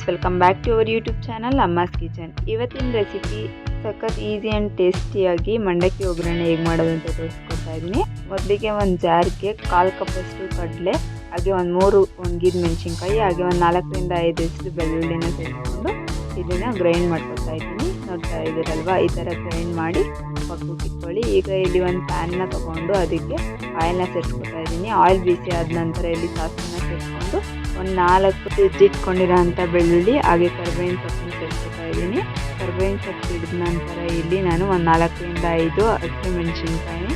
Welcome back to our YouTube channel Amma's kitchen. ಇವತ್ತಿನ recipe ಸಖತ್ easy and ಟೇಸ್ಟಿಯಾಗಿ ಮಂಡಕ್ಕಿ ಒಗ್ಗರಣೆ ಹೇಗೆ ಮಾಡೋದು ಅಂತ ತೋರಿಸ್ಕೊಡ್ತಾ ಇದ್ದೀನಿ. ಮೊದಲಿಗೆ ಒಂದು ಜಾರ್ಗೆ 1/4 ಕಪ್ಪಷ್ಟು ಕಡಲೆ, ಹಾಗೆ ಒಂದು 3 ಒಣಗಿದ ಮೆಣಸಿನ್ಕಾಯಿ, ಹಾಗೆ ಒಂದು 4ರಿಂದ 5 ಬೆಳ್ಳುಳ್ಳಿನ ಸೇರಿಸ್ಕೊಂಡು ಇದನ್ನು ಗ್ರೈಂಡ್ ಮಾಡ್ಕೊತಾ ಇದ್ದೀನಿ. ನೋಡ್ತಾ ಇದ್ದೀರಲ್ವ, ಈ ಥರ ಗ್ರೈಂಡ್ ಮಾಡಿ ಪಕ್ಕಕ್ಕೆ ಇಟ್ಕೊಳ್ಳಿ. ಈಗ ಇಲ್ಲಿ ಒಂದು ಪ್ಯಾನ್ನ ತೊಗೊಂಡು ಅದಕ್ಕೆ ಆಯಿಲ್ನ ಸೇರಿಸ್ಕೊತಾ ಇದ್ದೀನಿ. ಆಯಿಲ್ ಬಿಸಿ ಆದ ನಂತರ ಇಲ್ಲಿ ಸಾಸಿವೆನ ಸೇರಿಸ್ಕೊಂಡು ಒಂದು 4 ಹೆಚ್ಚಿಟ್ಕೊಂಡಿರೋ ಅಂಥ ಬೆಳ್ಳುಳ್ಳಿ ಹಾಗೆ ಕರಿಬೇವಿನ ಸೊಪ್ಪನ್ನು ಸೇರಿಸ್ಕೊತಾ ಇದ್ದೀನಿ. ಕರಿಬೇವಿನ ಸೊಪ್ಪು ಹಿಡಿದ ನಂತರ ಇಲ್ಲಿ ನಾನು ಒಂದು 4ರಿಂದ 5 ಹಸಿಮೆಣಸಿನ್ಕಾಯಿ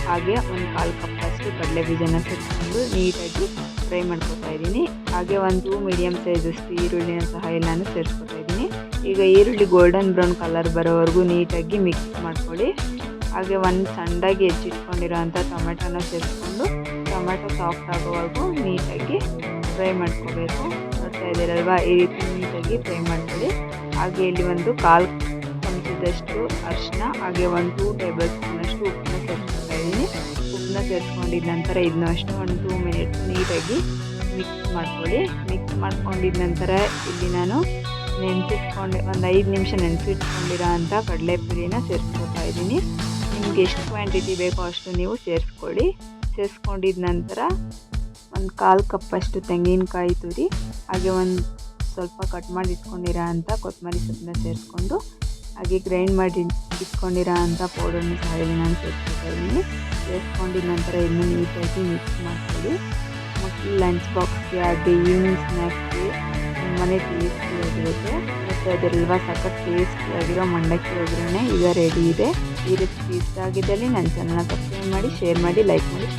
ಹಾಗೆ ಒಂದು 1/4 ಕಪ್ಪಷ್ಟು ಕಡಲೆ ಬೀಜನ ಸೇರಿಸ್ಕೊಂಡು ನೀಟಾಗಿ ಫ್ರೈ ಮಾಡ್ಕೊತಾ ಇದ್ದೀನಿ. ಹಾಗೆ ಒಂದು ಮೀಡಿಯಮ್ ಸೈಜಷ್ಟು ಈರುಳ್ಳಿನ ಸಹ ಇಲ್ಲಿ ನಾನು ಸೇರಿಸ್ಕೊತಾ ಇದ್ದೀನಿ. ಈಗ ಈರುಳ್ಳಿ ಗೋಲ್ಡನ್ ಬ್ರೌನ್ ಕಲರ್ ಬರೋವರೆಗೂ ನೀಟಾಗಿ ಮಿಕ್ಸ್ ಮಾಡ್ಕೊಳ್ಳಿ. ಹಾಗೆ ಒಂದು ಸಣ್ಣದಾಗಿ ಹೆಚ್ಚಿಟ್ಕೊಂಡಿರೋ ಅಂಥ ಟೊಮೆಟೊನ ಸೇರಿಸ್ಕೊಂಡು ಟೊಮೆಟೊ ಸಾಫ್ಟ್ ಆಗೋವರೆಗೂ ನೀಟಾಗಿ ಫ್ರೈ ಮಾಡ್ಕೋಬೇಕು. ನೋಡ್ತಾ ಇದ್ದೀರಲ್ವ, ಈ ರೀತಿ ನೀಟಾಗಿ ಫ್ರೈ ಮಾಡ್ಕೊಳ್ಳಿ. ಹಾಗೆ ಇಲ್ಲಿ ಒಂದು 1/4 ಚಮಚದಷ್ಟು ಅರಿಶಿನ ಹಾಗೆ 2 ಟೇಬಲ್ ಸ್ಪೂನಷ್ಟು ಉಪ್ಪನ್ನ ಸೇರಿಸ್ಕೊತಾ ಇದ್ದೀನಿ. ಉಪ್ಪನ್ನ ಸೇರಿಸ್ಕೊಂಡಿದ ನಂತರ ಇದನ್ನ ಅಷ್ಟು ಒಂದು 2 ಮಿನಿಟ್ಸ್ ನೀಟಾಗಿ ಮಿಕ್ಸ್ ಮಾಡ್ಕೊಳ್ಳಿ. ಮಿಕ್ಸ್ ಮಾಡ್ಕೊಂಡಿದ ನಂತರ ಇಲ್ಲಿ ನಾನು ನೆನೆಸಿಟ್ಕೊಂಡು ಒಂದು 5 ನಿಮಿಷ ನೆನೆಸಿಟ್ಕೊಂಡಿರೋ ಅಂಥ ಕಡಲೆಪುರಿನ ಸೇರಿಸ್ಕೊತಾ ಇದ್ದೀನಿ. ನಿಮ್ಗೆ ಎಷ್ಟು ಕ್ವಾಂಟಿಟಿ ಬೇಕೋ ಅಷ್ಟು ನೀವು ಸೇರಿಸ್ಕೊಳ್ಳಿ. ಸೇರಿಸ್ಕೊಂಡಿದ ನಂತರ ಒಂದು 1/4 ಕಪ್ಪಷ್ಟು ತೆಂಗಿನಕಾಯಿ ತುರಿ ಹಾಗೆ ಒಂದು ಸ್ವಲ್ಪ ಕಟ್ ಮಾಡಿ ಇಟ್ಕೊಂಡಿರೋ ಅಂಥ ಕೊತ್ತಂಬರಿ ಸೊಪ್ಪನ್ನ ಸೇರಿಸ್ಕೊಂಡು ಹಾಗೆ ಗ್ರೈಂಡ್ ಮಾಡಿ ಇಟ್ಕೊಂಡಿರೋ ಅಂಥ ಪೌಡರ್ನ ಸಹ ಇಲ್ಲಿ ನಾನು ಸೇರಿಸ್ಕೊತಾ ಇದ್ದೀನಿ. ಸೇರಿಸ್ಕೊಂಡಿದ ನಂತರ ಇದನ್ನು ನೀಟಾಗಿ ಮಿಕ್ಸ್ ಮಾಡ್ಕೊಳ್ಳಿ. ಮತ್ತು ಲಂಚ್ ಬಾಕ್ಸ್ಗೆ ಹಾಗೆ ಈವ್ನಿಂಗ್ ಸ್ನ್ಯಾಕ್ಸ್ಗೆ ತುಂಬಾ ಟೇಸ್ಟಿಯಾಗಿರುತ್ತೆ. ಮತ್ತು ಅದರಲ್ವ ಸಖತ್ ಟೇಸ್ಟಿಯಾಗಿರೋ ಮಂಡಕ್ಕಿ ಒಗ್ಗರಣೆ ಈಗ ರೆಡಿ ಇದೆ. ಈ ರೆಸಿಪಿ ಇಷ್ಟ ಆಗಿದ್ದಲ್ಲಿ ನನ್ನ ಚಾನಲ್ನ ಸಬ್ಸ್ಕ್ರೈಬ್ ಮಾಡಿ, ಶೇರ್ ಮಾಡಿ, ಲೈಕ್ ಮಾಡಿ.